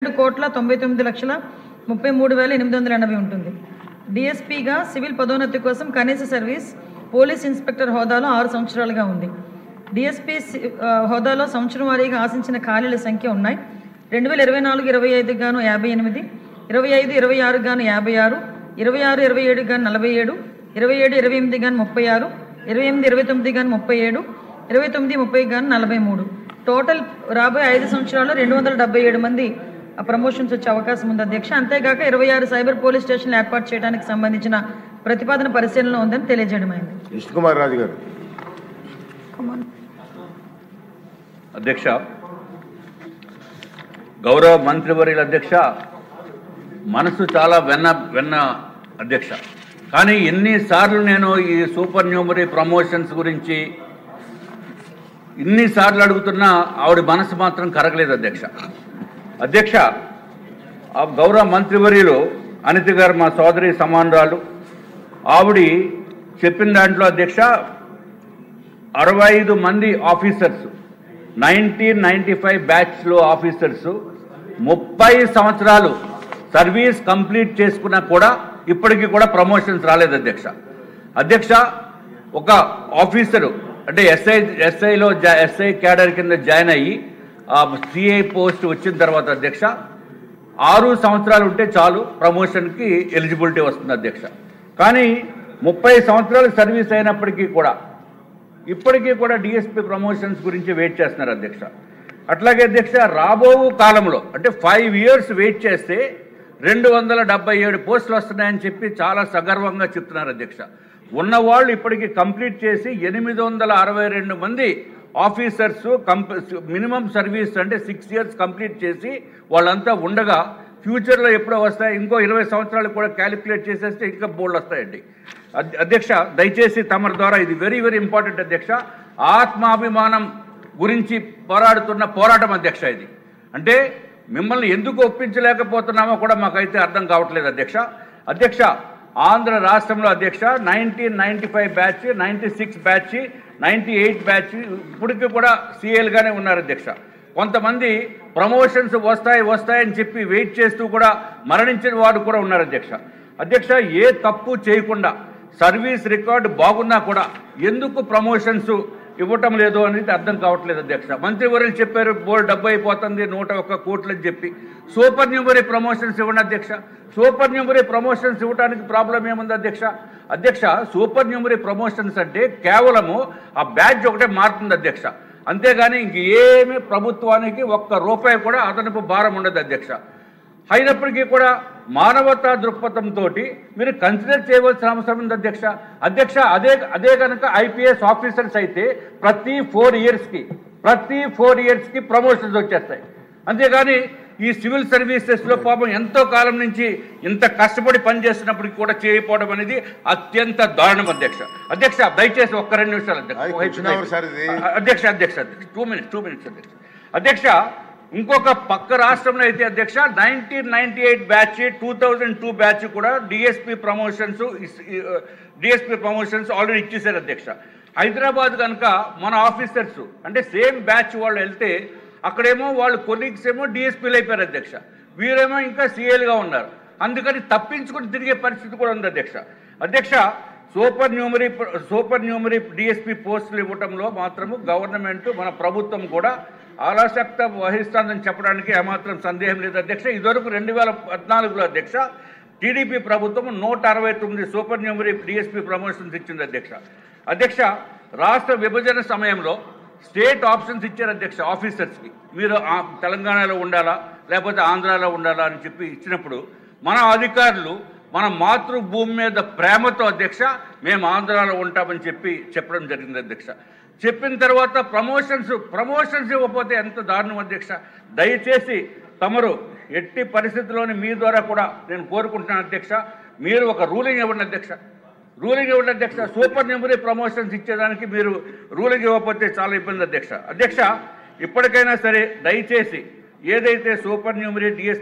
2,99,33,880 ఉంటుంది. డిఎస్పీగా సివిల్ పదోన్నతి కోసం కనీస సర్వీస్ పోలీస్ ఇన్స్పెక్టర్ హోదాలో 6 సంవత్సరాలుగా ఉంది. డిఎస్పీ హోదాలో సంవత్సరం వారీగా ఆశించిన ఖాళీల సంఖ్య ఉన్నాయి. 2024-25 గాను 58, 25-26 గాను 56, 26-27 గాను 47, 27-28 గాను 36, 28-29 గాను 37, 29-30 గాను 43. టోటల్ రాబోయే 5 సంవత్సరాల్లో 277 మంది ప్రమోషన్స్ వచ్చే అవకాశం ఉంది అధ్యక్ష. అంతేగాక 26 సైబర్ పోలీస్ స్టేషన్లు ఏర్పాటు చేయడానికి సంబంధించిన ప్రతిపాదన పరిశీలనలో ఉందని తెలియజేయడమైంది. విష్ణుకుమార్ రాజు గారు. అధ్యక్ష, గౌరవ మంత్రివర్యుల అధ్యక్ష, మనసు చాలా వెన్న అధ్యక్ష. కానీ ఎన్నిసార్లు నేను ఈ సూపర్ న్యూమరీ ప్రమోషన్స్ గురించి ఇన్నిసార్లు అడుగుతున్నా ఆవిడ మనసు మాత్రం కరగలేదు అధ్యక్ష. అధ్యక్ష, గౌరవ మంత్రివర్యులు అనిత గారు మా సోదరి సమానురాలు, ఆవిడ చెప్పిన దాంట్లో అధ్యక్ష 65 మంది ఆఫీసర్స్ 1995 బ్యాచ్లో ఆఫీసర్స్ 30 సంవత్సరాలు సర్వీస్ కంప్లీట్ చేసుకున్నా కూడా ఇప్పటికీ కూడా ప్రమోషన్స్ రాలేదు అధ్యక్ష. అధ్యక్ష, ఒక ఆఫీసరు అంటే ఎస్ఐ క్యాడర్ కింద జాయిన్ అయ్యి సిఐ పోస్ట్ వచ్చిన తర్వాత అధ్యక్ష 6 సంవత్సరాలు ఉంటే చాలు ప్రమోషన్కి ఎలిజిబిలిటీ వస్తుంది అధ్యక్ష. కానీ 30 సంవత్సరాలు సర్వీస్ అయినప్పటికీ కూడా ఇప్పటికీ కూడా డిఎస్పీ ప్రమోషన్స్ గురించి వెయిట్ చేస్తున్నారు అధ్యక్ష. అట్లాగే అధ్యక్ష, రాబో కాలంలో అంటే 5 ఇయర్స్ వెయిట్ చేస్తే 277 పోస్టులు వస్తున్నాయని చెప్పి చాలా సగర్వంగా చెప్తున్నారు అధ్యక్ష. ఉన్నవాళ్ళు ఇప్పటికీ కంప్లీట్ చేసి 862 మంది ఆఫీసర్స్ మినిమం సర్వీస్ అంటే 6 ఇయర్స్ కంప్లీట్ చేసి వాళ్ళంతా ఉండగా ఫ్యూచర్లో ఎప్పుడో వస్తాయి, ఇంకో 20 సంవత్సరాలు కూడా క్యాలిక్యులేట్ చేసేస్తే ఇంకా బోల్డ్ వస్తాయండి. అధ్యక్ష, దయచేసి తమరి ద్వారా ఇది వెరీ ఇంపార్టెంట్ అధ్యక్ష. ఆత్మాభిమానం గురించి పోరాడుతున్న పోరాటం అధ్యక్ష ఇది. అంటే మిమ్మల్ని ఎందుకు ఒప్పించలేకపోతున్నామో కూడా మాకైతే అర్థం కావట్లేదు అధ్యక్ష. అధ్యక్ష, ఆంధ్ర రాష్ట్రంలో అధ్యక్ష 1995 బ్యాచ్, 96 బ్యాచ్, 98 బ్యాచ్ ఇప్పటికీ కూడా సీఎల్గానే ఉన్నారు అధ్యక్ష. కొంతమంది ప్రమోషన్స్ వస్తాయని చెప్పి వెయిట్ చేస్తూ కూడా మరణించిన వారు కూడా ఉన్నారు అధ్యక్ష. అధ్యక్ష, ఏ తప్పు చేయకుండా సర్వీస్ రికార్డు బాగున్నా కూడా ఎందుకు ప్రమోషన్స్ ఇవ్వటం లేదు అనేది అర్థం కావట్లేదు అధ్యక్ష. మంత్రివర్యులు చెప్పారు బోర్డు డబ్బు అయిపోతుంది 101 కోట్లు అని చెప్పి. సూపర్ న్యూమరీ ప్రమోషన్స్ ఇవ్వండి అధ్యక్ష. సూపర్ న్యూమరీ ప్రమోషన్స్ ఇవ్వడానికి ప్రాబ్లం ఏముంది అధ్యక్ష? అధ్యక్ష, సూపర్ న్యూమరీ ప్రమోషన్స్ అంటే కేవలము ఆ బ్యాడ్జ్ ఒకటే మారుతుంది అధ్యక్ష. అంతేగాని ఇంక ఏమీ ప్రభుత్వానికి ₹1 కూడా అదనపు భారం ఉండదు అధ్యక్ష. అయినప్పటికీ కూడా మానవతా దృక్పథంతో మీరు కన్సిడర్ చేయవలసిన అవసరం ఉంది అధ్యక్ష. అధ్యక్ష, అదే కనుక ఐపీఎస్ ఆఫీసర్స్ అయితే ప్రతి 4 ఇయర్స్కి ప్రమోషన్స్ వచ్చేస్తాయి. అంతేగాని ఈ సివిల్ సర్వీసెస్లో పాపం ఎంతో కాలం నుంచి ఇంత కష్టపడి పనిచేస్తున్నప్పటికీ కూడా చేయకపోవడం అనేది అత్యంత దారుణం అధ్యక్ష. అధ్యక్ష, దయచేసి 2 నిమిషాలు అధ్యక్ష. 2 మినిట్స్ అధ్యక్ష. అధ్యక్ష, ఇంకొక పక్క రాష్ట్రంలో అయితే అధ్యక్ష 1998 బ్యాచ్, 2002 బ్యాచ్ కూడా డిఎస్పీ ప్రమోషన్స్ ఆల్రెడీ ఇచ్చేశారు అధ్యక్ష. హైదరాబాద్ కనుక మన ఆఫీసర్స్ అంటే సేమ్ బ్యాచ్ వాళ్ళు వెళ్తే అక్కడేమో వాళ్ళు కొలీగ్స్ ఏమో డిఎస్పీలు అయిపోయారు అధ్యక్ష, వీరేమో ఇంకా సీఎల్గా ఉన్నారు. అందుకని తప్పించుకుని తిరిగే పరిస్థితి కూడా ఉంది అధ్యక్ష. అధ్యక్ష, సూపర్ న్యూమరీ డిఎస్పీ పోస్టులు ఇవ్వటంలో మాత్రము గవర్నమెంట్ మన ప్రభుత్వం కూడా ఆలస్యత వహిస్తుందని చెప్పడానికి ఏమాత్రం సందేహం లేదు అధ్యక్ష. ఇదివరకు 2014లో అధ్యక్ష టీడీపీ ప్రభుత్వం 169 సూపర్ న్యూమరీ డిఎస్పీ ప్రమోషన్స్ ఇచ్చింది అధ్యక్ష. అధ్యక్ష, రాష్ట్ర విభజన సమయంలో స్టేట్ ఆప్షన్స్ ఇచ్చారు అధ్యక్ష ఆఫీసర్స్కి. మీరు తెలంగాణలో ఉండాలా లేకపోతే ఆంధ్రాలో ఉండాలా అని చెప్పి ఇచ్చినప్పుడు మన అధికారులు మన మాతృభూమి మీద ప్రేమతో అధ్యక్ష మేము ఆంధ్రాలో ఉంటామని చెప్పడం జరిగింది అధ్యక్ష. చెప్పిన తర్వాత ప్రమోషన్స్ ఇవ్వకపోతే ఎంత దారుణం అధ్యక్ష. దయచేసి తమరు ఎట్టి పరిస్థితుల్లోని మీ ద్వారా కూడా నేను కోరుకుంటున్నాను అధ్యక్ష, మీరు ఒక రూలింగ్ ఇవ్వండి అధ్యక్ష. సూపర్ న్యూమరీ ప్రమోషన్స్ ఇచ్చేదానికి మీరు రూలింగ్ ఇవ్వకపోతే చాలా ఇబ్బంది అధ్యక్ష. ఇప్పటికైనా సరే దయచేసి ఏదైతే సూపర్ న్యూమరీ డిఎస్